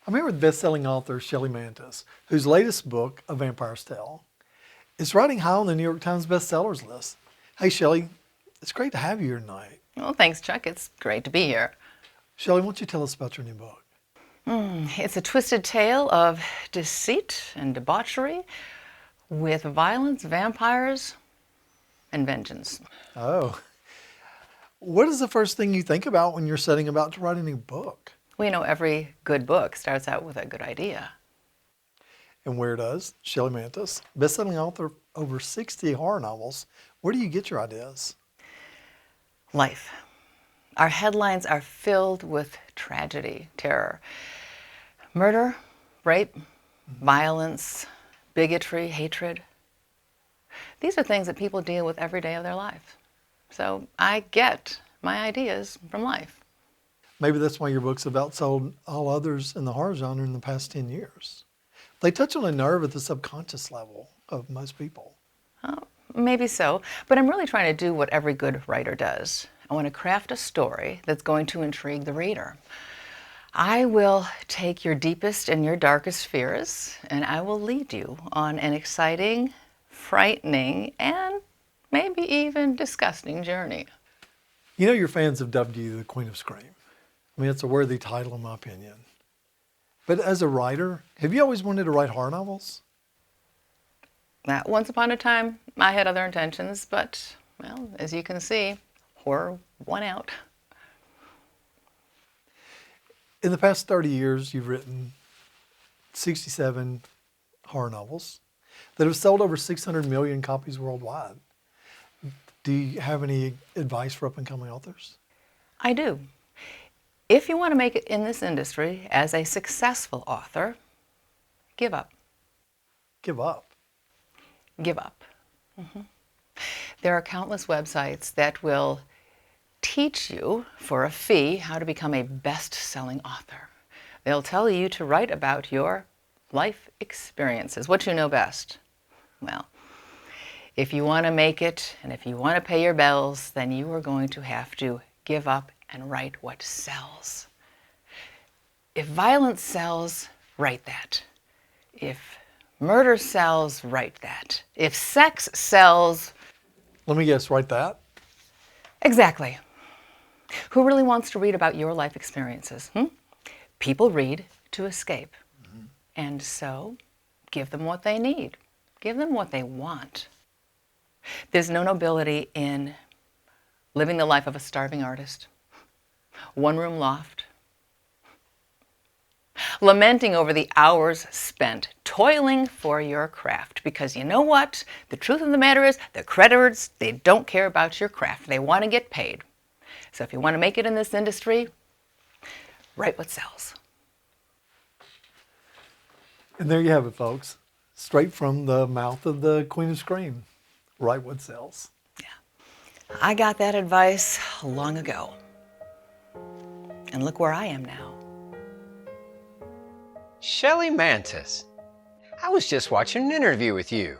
I'm here with best-selling author Shelley Mantis, whose latest book, A Vampire's Tale, is riding high on the New York Times bestsellers list. Hey, Shelley, it's great to have you here tonight. Well, thanks, Chuck. It's great to be here. Shelley, why don't you tell us about your new book? It's a twisted tale of deceit and debauchery with violence, vampires, and vengeance. Oh, what is the first thing you think about when you're setting about to write a new book? We know every good book starts out with a good idea. And where does Shelley Mantis, best-selling author of over 60 horror novels, where do you get your ideas? Life. Our headlines are filled with tragedy, terror, murder, rape, violence, bigotry, hatred. These are things that people deal with every day of their life. So I get my ideas from life. Maybe that's why your books have outsold all others in the horror genre in the past 10 years. They touch on a nerve at the subconscious level of most people. Maybe so, but I'm really trying to do what every good writer does. I want to craft a story that's going to intrigue the reader. I will take your deepest and your darkest fears, and I will lead you on an exciting, frightening, and maybe even disgusting journey. You know your fans have dubbed you the Queen of Scream. I mean, it's a worthy title in my opinion. But as a writer, have you always wanted to write horror novels? Now, once upon a time, I had other intentions, but, well, as you can see, horror won out. In the past 30 years, you've written 67 horror novels that have sold over 600 million copies worldwide. Do you have any advice for up-and-coming authors? I do. If you want to make it in this industry as a successful author, give up. Give up. Give up. There are countless websites that will teach you for a fee how to become a best-selling author. They'll tell you to write about your life experiences, what you know best. Well, if you want to make it and if you want to pay your bills, then you are going to have to give up and write what sells. If violence sells, write that. If murder sells, write that. If sex sells... Let me guess, write that? Exactly. Who really wants to read about your life experiences? People read to escape. And so, give them what they need. Give them what they want. There's no nobility in living the life of a starving artist, one-room loft, lamenting over the hours spent toiling for your craft. Because you know what? The truth of the matter is, the creditors, they don't care about your craft. They want to get paid. So if you want to make it in this industry, write what sells. And there you have it, folks. Straight from the mouth of the Queen of Scream. Write what sells. Yeah. I got that advice long ago. And look where I am now. Shelley Mantis, I was just watching an interview with you.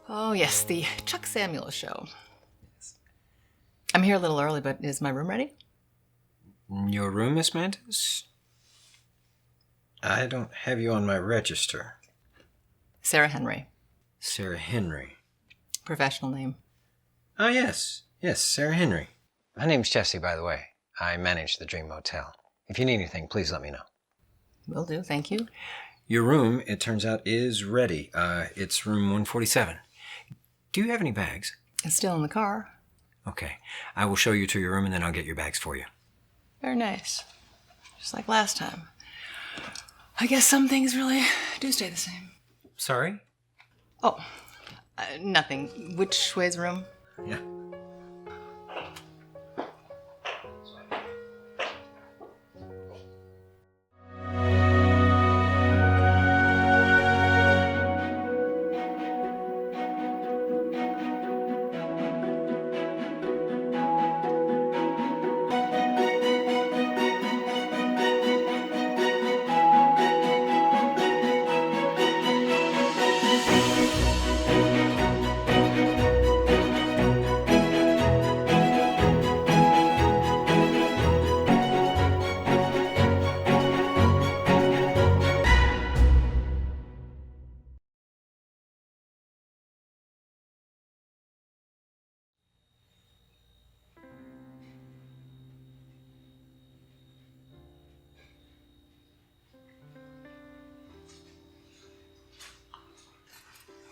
Oh yes, the Chuck Samuels show. I'm here a little early, but is my room ready? Your room, Miss Mantis? I don't have you on my register. Sarah Henry. Sarah Henry. Professional name. Oh, yes. Yes, Sarah Henry. My name's Jesse, by the way. I manage the Dream Motel. If you need anything, please let me know. Will do, thank you. Your room, it turns out, is ready. It's room 147. Do you have any bags? It's still in the car. Okay. I will show you to your room and then I'll get your bags for you. Very nice. Just like last time. I guess some things really do stay the same. Sorry? Oh, nothing. Which way's the room? Yeah.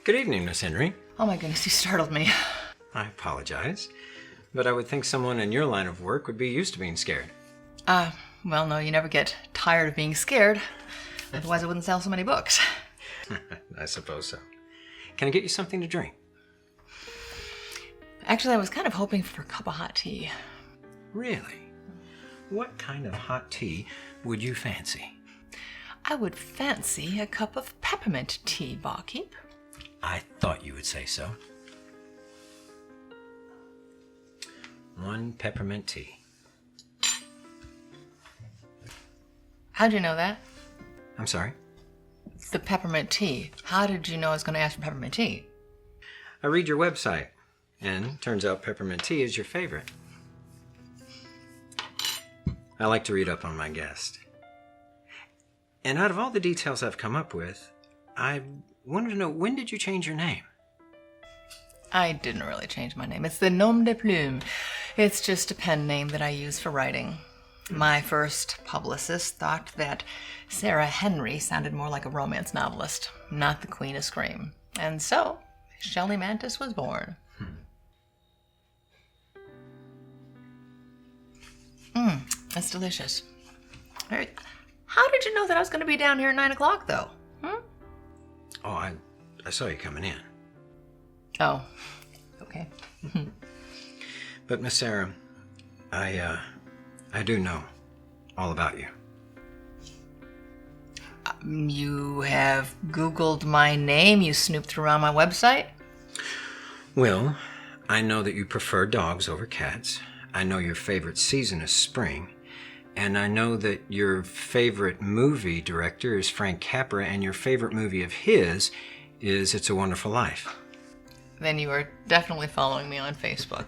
Good evening, Miss Henry. Oh my goodness, you startled me. I apologize, but I would think someone in your line of work would be used to being scared. Well, no, you never get tired of being scared. Otherwise, I wouldn't sell so many books. I suppose so. Can I get you something to drink? Actually, I was kind of hoping for a cup of hot tea. Really? What kind of hot tea would you fancy? I would fancy a cup of peppermint tea, barkeep. I thought you would say so. 1 peppermint tea. How'd you know that? I'm sorry? The peppermint tea. How did you know I was going to ask for peppermint tea? I read your website, and turns out peppermint tea is your favorite. I like to read up on my guest. And out of all the details I've come up with, I wanted to know, when did you change your name? I didn't really change my name. It's the nom de plume. It's just a pen name that I use for writing. My first publicist thought that Sarah Henry sounded more like a romance novelist, not the Queen of Scream. And so, Shelley Mantis was born. That's delicious. How did you know that I was going to be down here at 9 o'clock, though? Oh, I saw you coming in. Oh, okay. But Miss Sarah, I do know all about you. You have Googled my name? You snooped around my website? Well, I know that you prefer dogs over cats. I know your favorite season is spring. And I know that your favorite movie director is Frank Capra, and your favorite movie of his is It's a Wonderful Life. Then you are definitely following me on Facebook.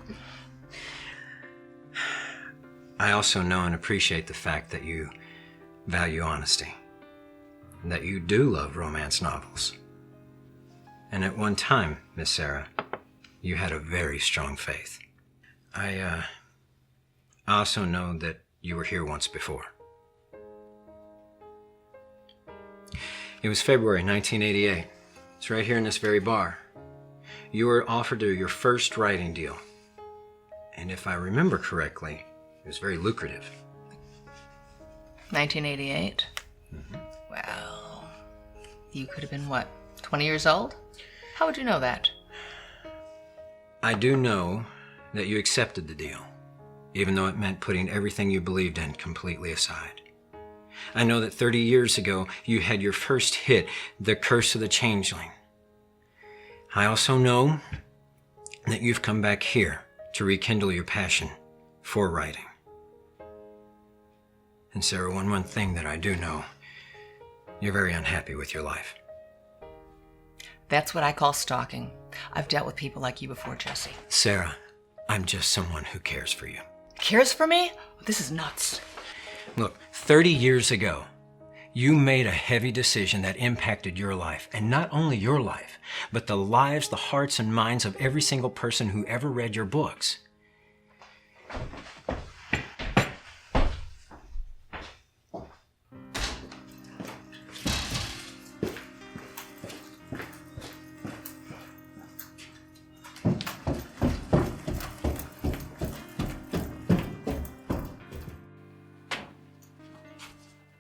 I also know and appreciate the fact that you value honesty, and that you do love romance novels. And at one time, Miss Sarah, you had a very strong faith. I also know that you were here once before. It was February 1988. It's right here in this very bar. You were offered your first writing deal. And if I remember correctly, it was very lucrative. 1988? Well, you could have been what, 20 years old? How would you know that? I do know that you accepted the deal, even though it meant putting everything you believed in completely aside. I know that 30 years ago, you had your first hit, The Curse of the Changeling. I also know that you've come back here to rekindle your passion for writing. And Sarah, one thing that I do know, you're very unhappy with your life. That's what I call stalking. I've dealt with people like you before, Jesse. Sarah, I'm just someone who cares for you. Cares for me? This is nuts. Look, 30 years ago, you made a heavy decision that impacted your life. And not only your life, but the lives, the hearts, and minds of every single person who ever read your books.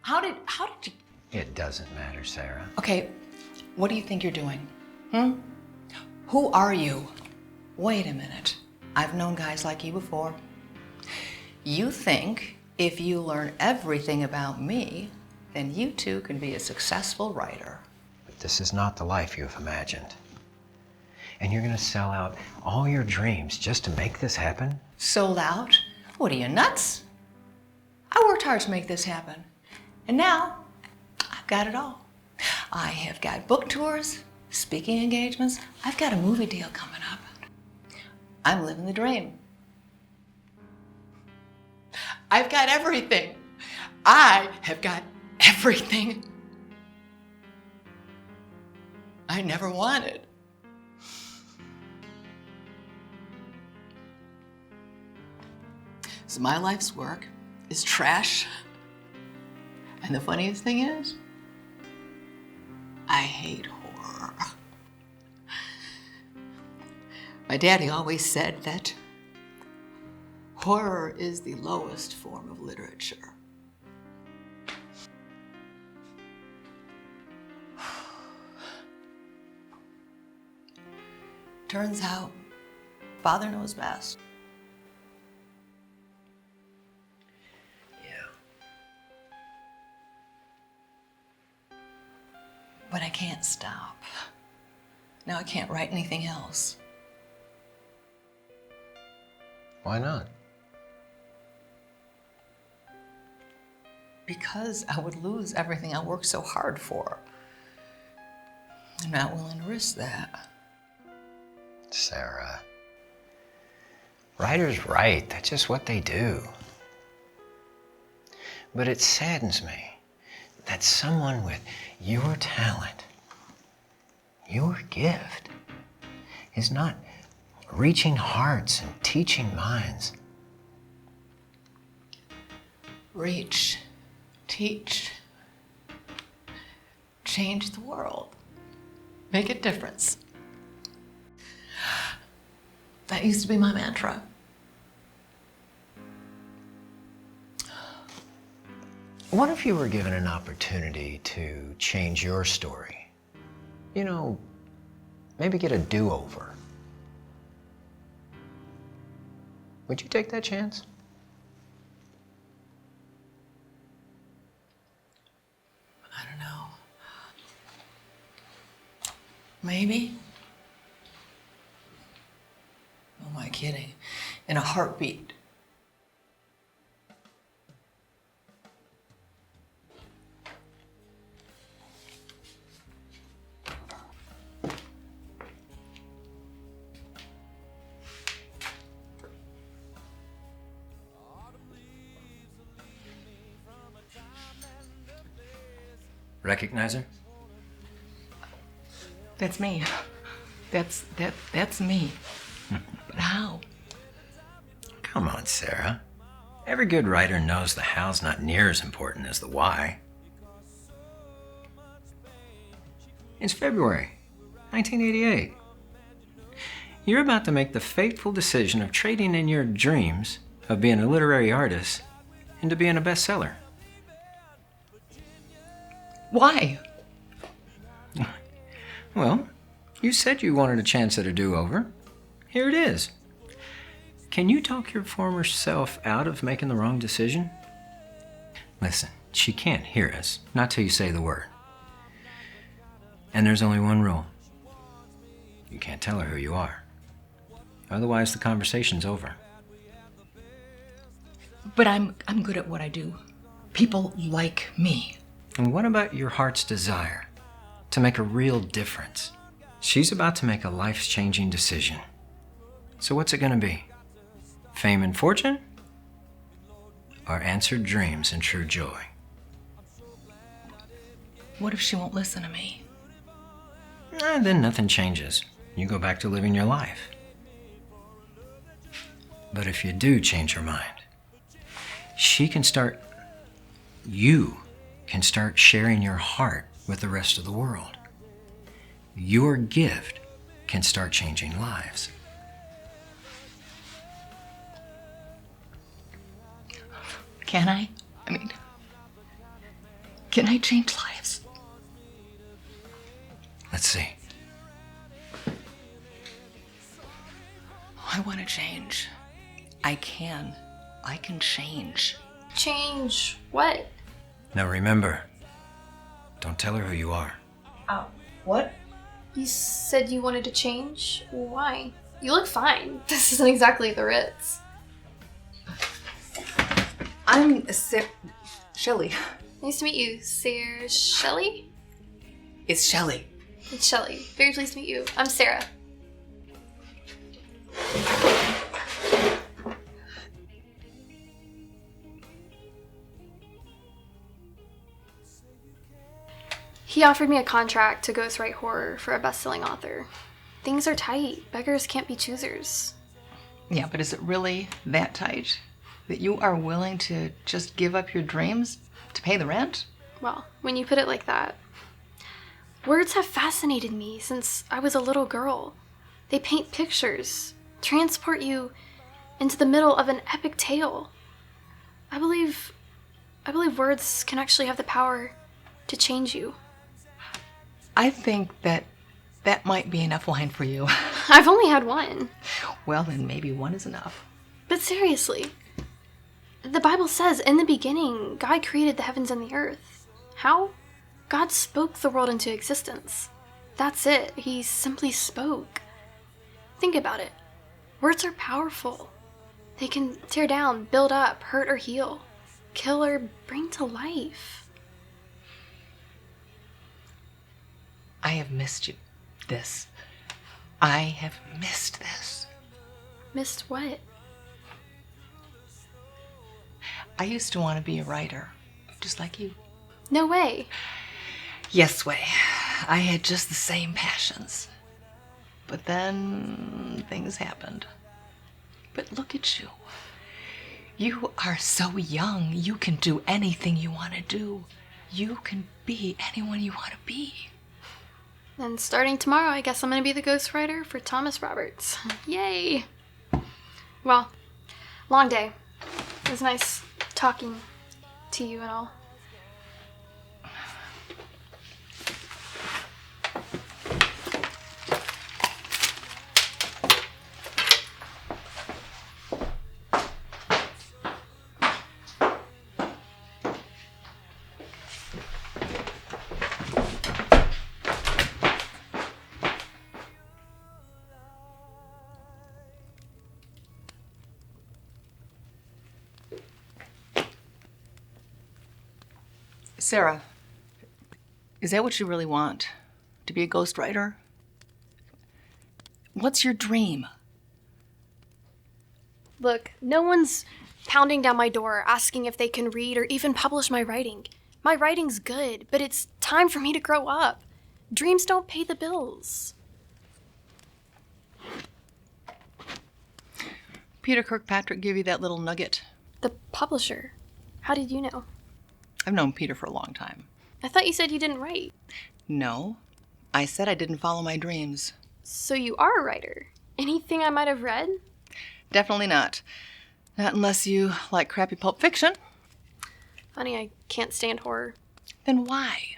How did you... It doesn't matter, Sarah. Okay, what do you think you're doing? Who are you? Wait a minute. I've known guys like you before. You think if you learn everything about me, then you too can be a successful writer. But this is not the life you have imagined. And you're going to sell out all your dreams just to make this happen? Sold out? What are you, nuts? I worked hard to make this happen. And now, I've got it all. I have got book tours, speaking engagements. I've got a movie deal coming up. I'm living the dream. I've got everything. I have got everything I never wanted. So my life's work is trash. And the funniest thing is, I hate horror. My daddy always said that horror is the lowest form of literature. Turns out, Father knows best. Yeah. But I can't stop. Now I can't write anything else. Why not? Because I would lose everything I worked so hard for. I'm not willing to risk that. Sarah. Writers write. That's just what they do. But it saddens me that someone with your talent, your gift, is not reaching hearts and teaching minds. Reach, teach, change the world, make a difference. That used to be my mantra. What if you were given an opportunity to change your story? You know, maybe get a do-over. Would you take that chance? I don't know. Maybe. Oh, am I kidding? In a heartbeat. Recognize her? That's me. That's me. But how? Come on, Sarah. Every good writer knows the how's not near as important as the why. It's February 1988. You're about to make the fateful decision of trading in your dreams of being a literary artist into being a bestseller. Why? Well, you said you wanted a chance at a do-over. Here it is. Can you talk your former self out of making the wrong decision? Listen, she can't hear us, not till you say the word. And there's only one rule. You can't tell her who you are. Otherwise, the conversation's over. But I'm good at what I do. People like me. And what about your heart's desire to make a real difference? She's about to make a life-changing decision. So what's it going to be? Fame and fortune? Or answered dreams and true joy? What if she won't listen to me? Then nothing changes. You go back to living your life. But if you do change her mind, you can start sharing your heart with the rest of the world. Your gift can start changing lives. Can I? I mean, can I change lives? Let's see. I want to change. I can. I can change. Change what? Now remember, don't tell her who you are. Oh, what? You said you wanted to change? Why? You look fine. This isn't exactly the Ritz. I'm Shelley. Nice to meet you, Sarah. Shelley? It's Shelley. It's Shelley. Very pleased to meet you. I'm Sarah. He offered me a contract to ghostwrite horror for a best-selling author. Things are tight. Beggars can't be choosers. Yeah, but is it really that tight? That you are willing to just give up your dreams to pay the rent? Well, when you put it like that. Words have fascinated me since I was a little girl. They paint pictures, transport you into the middle of an epic tale. I believe words can actually have the power to change you. I think that might be enough wine for you. I've only had one. Well, then maybe one is enough. But seriously, the Bible says, in the beginning, God created the heavens and the earth. How? God spoke the world into existence. That's it. He simply spoke. Think about it. Words are powerful. They can tear down, build up, hurt or heal, kill or bring to life. I have missed this. I have missed this. Missed what? I used to want to be a writer, just like you. No way. Yes way. I had just the same passions. But then things happened. But look at you. You are so young. You can do anything you want to do. You can be anyone you want to be. And starting tomorrow, I guess I'm going to be the ghostwriter for Thomas Roberts. Yay! Well, long day. It was nice talking to you and all. Sarah, is that what you really want? To be a ghostwriter? What's your dream? Look, no one's pounding down my door asking if they can read or even publish my writing. My writing's good, but it's time for me to grow up. Dreams don't pay the bills. Peter Kirkpatrick gave you that little nugget. The publisher. How did you know? I've known Peter for a long time. I thought you said you didn't write. No, I said I didn't follow my dreams. So you are a writer. Anything I might have read? Definitely not. Not unless you like crappy pulp fiction. Honey, I can't stand horror. Then why?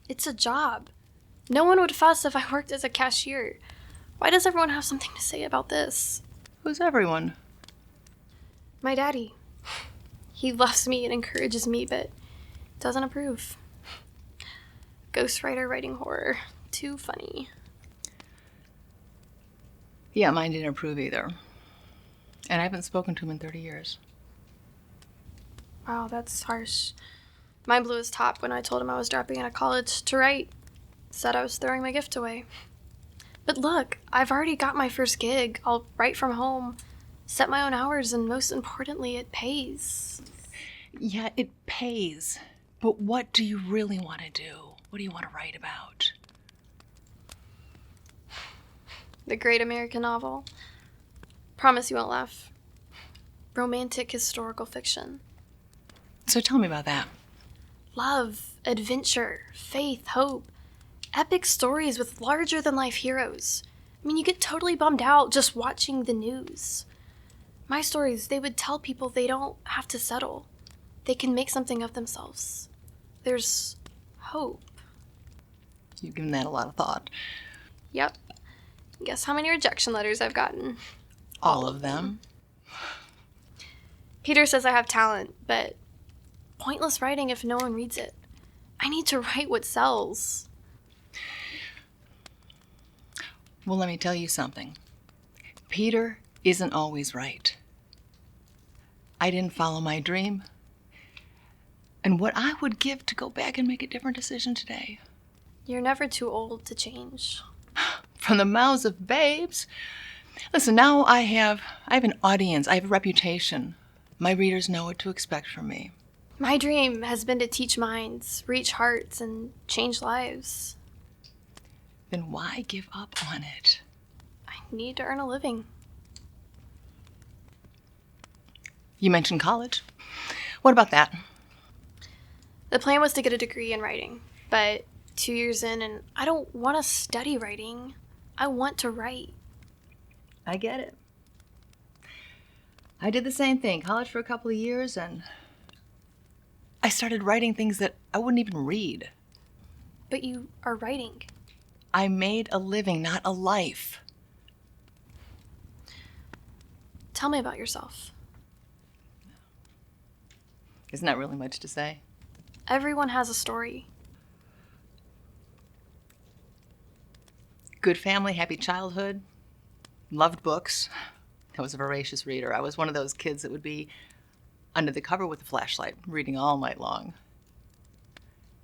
It's a job. No one would fuss if I worked as a cashier. Why does everyone have something to say about this? Who's everyone? My daddy. He loves me and encourages me, but doesn't approve. Ghostwriter writing horror. Too funny. Yeah, mine didn't approve either. And I haven't spoken to him in 30 years. Wow, that's harsh. Mine blew his top when I told him I was dropping out of college to write. Said I was throwing my gift away. But look, I've already got my first gig. I'll write from home, set my own hours, and most importantly, it pays. Yeah, it pays. But what do you really want to do? What do you want to write about? The great American novel. Promise you won't laugh. Romantic historical fiction. So tell me about that. Love, adventure, faith, hope. Epic stories with larger-than-life heroes. I mean, you get totally bummed out just watching the news. My stories, they would tell people they don't have to settle. They can make something of themselves. There's hope. You've given that a lot of thought. Yep. Guess how many rejection letters I've gotten? All of them? Peter says I have talent, but pointless writing if no one reads it. I need to write what sells. Well, let me tell you something. Peter isn't always right. I didn't follow my dream. And what I would give to go back and make a different decision today. You're never too old to change. From the mouths of babes. Listen, now I have an audience. I have a reputation. My readers know what to expect from me. My dream has been to teach minds, reach hearts, and change lives. Then why give up on it? I need to earn a living. You mentioned college. What about that? The plan was to get a degree in writing, but 2 years in, and I don't want to study writing. I want to write. I get it. I did the same thing, college for a couple of years, and I started writing things that I wouldn't even read. But you are writing. I made a living, not a life. Tell me about yourself. Isn't that really much to say? Everyone has a story. Good family, happy childhood, loved books. I was a voracious reader. I was one of those kids that would be under the cover with a flashlight, reading all night long.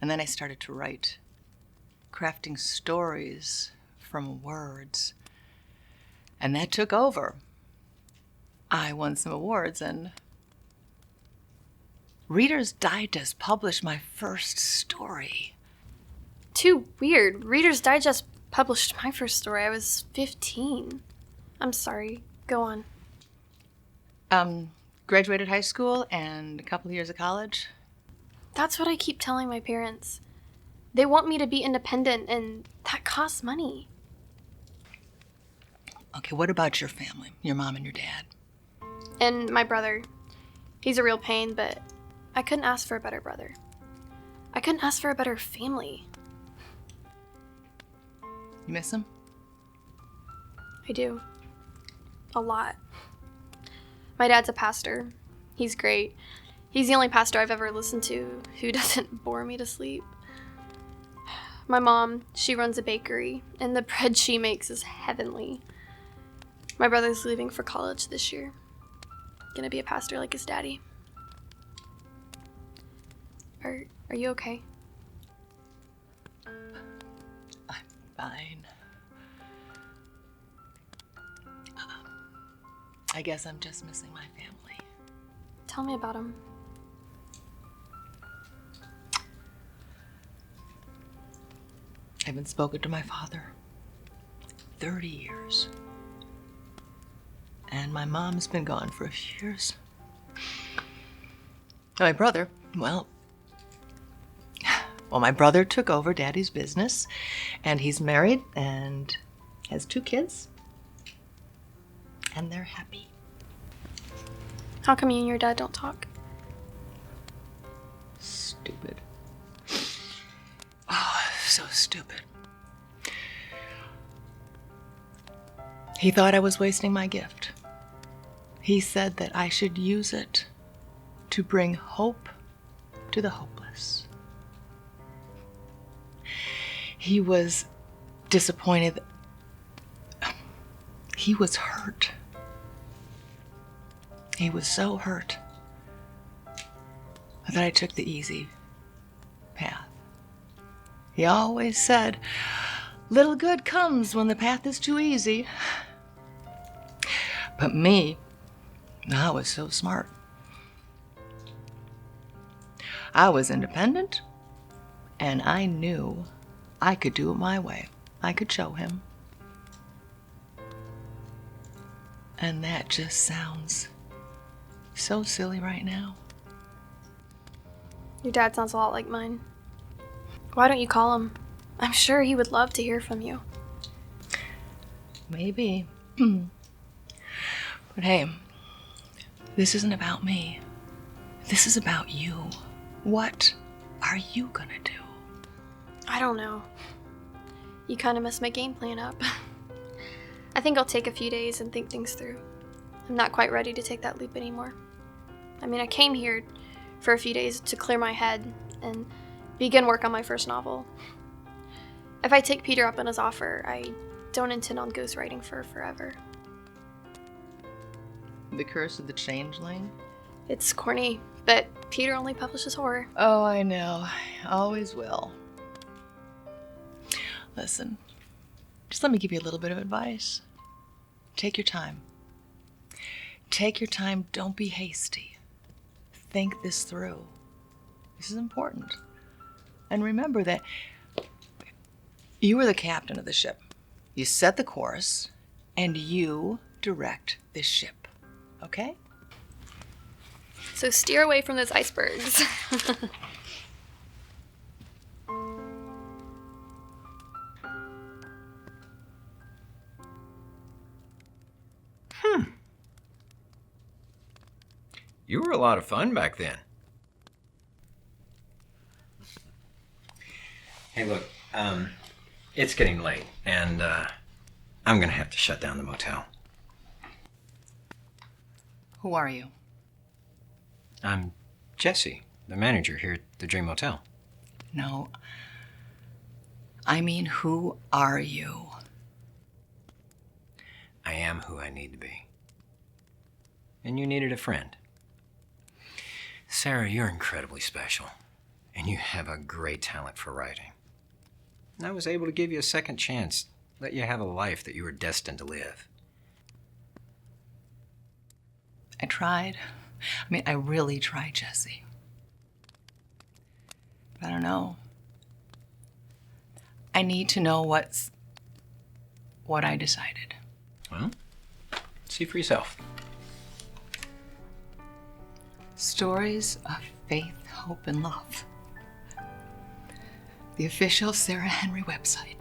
And then I started to write, crafting stories from words. And that took over. I won some awards, and Reader's Digest published my first story. Too weird. Reader's Digest published my first story. I was 15. I'm sorry. Go on. Graduated high school and a couple of years of college. That's what I keep telling my parents. They want me to be independent, and that costs money. Okay, what about your family, your mom and your dad? And my brother. He's a real pain, but I couldn't ask for a better brother. I couldn't ask for a better family. You miss them? I do. A lot. My dad's a pastor. He's great. He's the only pastor I've ever listened to who doesn't bore me to sleep. My mom, she runs a bakery, and the bread she makes is heavenly. My brother's leaving for college this year. Gonna be a pastor like his daddy. Are you okay? I'm fine. I guess I'm just missing my family. Tell me about him. I haven't spoken to my father 30 years. And my mom's been gone for a few years. My brother, well, my brother took over Daddy's business, and he's married and has 2 kids. And they're happy. How come you and your dad don't talk? Stupid. Oh, so stupid. He thought I was wasting my gift. He said that I should use it to bring hope to the hopeless. He was disappointed. He was hurt. He was so hurt that I took the easy path. He always said, little good comes when the path is too easy. But me, I was so smart. I was independent, and I knew I could do it my way. I could show him. And that just sounds so silly right now. Your dad sounds a lot like mine. Why don't you call him? I'm sure he would love to hear from you. Maybe. But hey, this isn't about me. This is about you. What are you gonna do? I don't know. You kind of messed my game plan up. I think I'll take a few days and think things through. I'm not quite ready to take that leap anymore. I mean, I came here for a few days to clear my head and begin work on my first novel. If I take Peter up on his offer, I don't intend on ghostwriting for forever. The Curse of the Changeling? It's corny, but Peter only publishes horror. Oh, I know. I always will. Listen, just let me give you a little bit of advice. Take your time. Take your time. Don't be hasty. Think this through. This is important. And remember that you are the captain of the ship. You set the course, and you direct this ship. Okay? So steer away from those icebergs. You were a lot of fun back then. Hey, look, it's getting late, and I'm gonna have to shut down the motel. Who are you? I'm Jesse, the manager here at the Dream Motel. No. I mean, who are you? I am who I need to be. And you needed a friend. Sarah, you're incredibly special, and you have a great talent for writing. And I was able to give you a second chance, let you have a life that you were destined to live. I tried. I mean, I really tried, Jesse. But I don't know. I need to know what I decided. Well, see for yourself. Stories of faith, hope, and love. The official Sarah Henry website.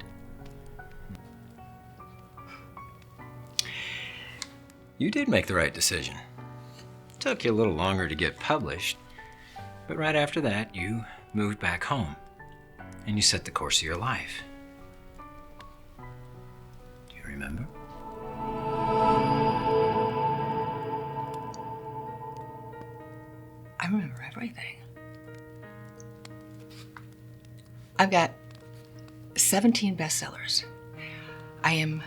You did make the right decision. Took you a little longer to get published, but right after that, you moved back home, and you set the course of your life. Do you remember? I remember everything. I've got 17 bestsellers. I'm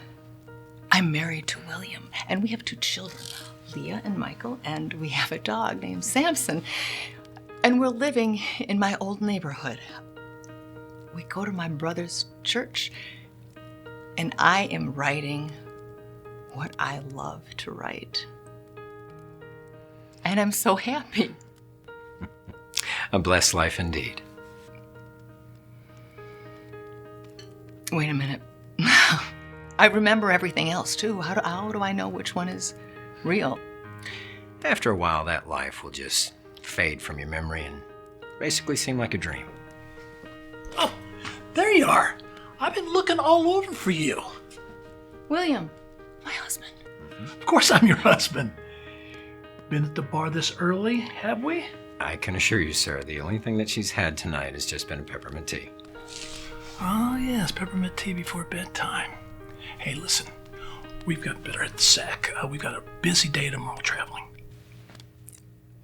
married to William, and we have 2 children, Leah and Michael, and we have a dog named Samson. And we're living in my old neighborhood. We go to my brother's church, and I am writing what I love to write. And I'm so happy. A blessed life indeed. Wait a minute. I remember everything else too. How do I know which one is real? After a while, that life will just fade from your memory and basically seem like a dream. Oh, there you are. I've been looking all over for you. William, my husband. Of course I'm your husband. Been at the bar this early, have we? I can assure you, Sarah, the only thing that she's had tonight has just been a peppermint tea. Oh, yes, peppermint tea before bedtime. Hey, listen, we've got better at the sack. We've got a busy day tomorrow traveling.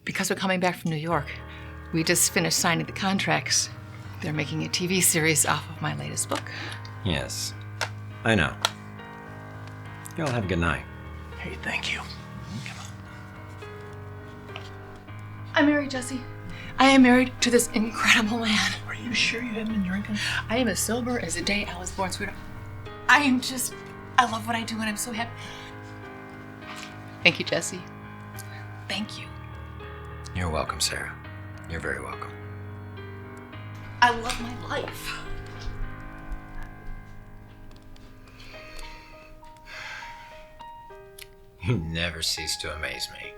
Because we're coming back from New York, we just finished signing the contracts. They're making a TV series off of my latest book. Yes, I know. You all have a good night. Hey, thank you. I'm married, Jesse. I am married to this incredible man. Are you sure you haven't been drinking? I am as sober as the day I was born, sweetheart. I love what I do and I'm so happy. Thank you, Jesse. Thank you. You're welcome, Sarah. You're very welcome. I love my life. You never cease to amaze me.